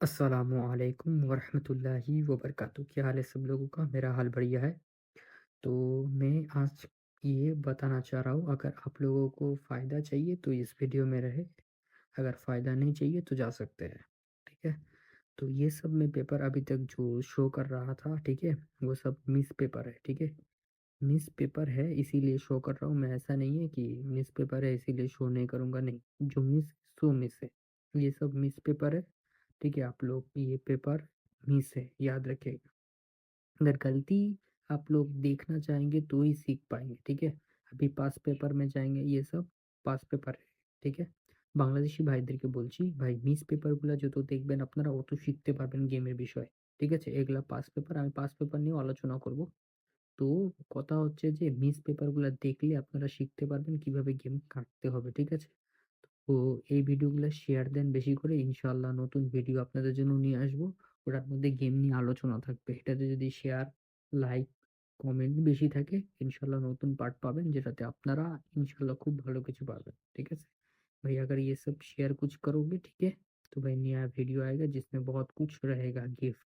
अस्सलामुअलैकुम वरहमतुल्लाहि वबरकातुहू। क्या हाल है सब लोगों का? मेरा हाल बढ़िया है। तो मैं आज ये बताना चाह रहा हूँ, अगर आप लोगों को फ़ायदा चाहिए तो इस वीडियो में रहे, अगर फ़ायदा नहीं चाहिए तो जा सकते हैं, ठीक है? तो ये सब मैं पेपर अभी तक जो शो कर रहा था, ठीक है? वो सब मिस पेपर है, ठीक है? मिस पेपर है इसीलिए शो कर रहा हूँ मैं, ऐसा नहीं है कि मिस पेपर है इसीलिए शो नहीं करूँगा, नहीं। जो मिस सो मिस है। ये सब मिस पेपर है, ठीक है? आप लोग ये पेपर मिस है, याद रखिएगा। अगर गलती आप लोग देखना चाहेंगे तो ही सीख पाएँगे, ठीक है? अभी पास पेपर में जाएँगे, ये सब पास पेपर है, ঠিক আছে? বাংলাদেশী ভাইদেরকে বলছি, ভাই মিস পেপারগুলা যত দেখবেন আপনারা অত শিখতে পারবেন গেমের বিষয়ে, ঠিক আছে? এগুলা পাস পেপার, আমি পাস পেপার নিয়েও আলোচনা করব। তো কথা হচ্ছে যে মিস পেপারগুলা দেখলে আপনারা শিখতে পারবেন কিভাবে গেম কাটতে হবে, ঠিক আছে? তো এই ভিডিওগুলা শেয়ার দেন বেশি করে, ইনশাআল্লাহ নতুন ভিডিও আপনাদের জন্য নিয়ে আসবো। ওটার মধ্যে গেম নিয়ে আলোচনা থাকবে। এটাতে যদি শেয়ার, লাইক, কমেন্ট বেশি থাকে, ইনশাআল্লাহ নতুন পার্ট পাবেন যেটাতে আপনারা इंशाल्लाह खूब ভালো কিছু पाবেন, ठीक है? भाई अगर ये सब शेयर कुछ करोगे, ठीक है? तो भाई नया वीडियो आएगा जिसमें बहुत कुछ रहेगा गिफ्ट।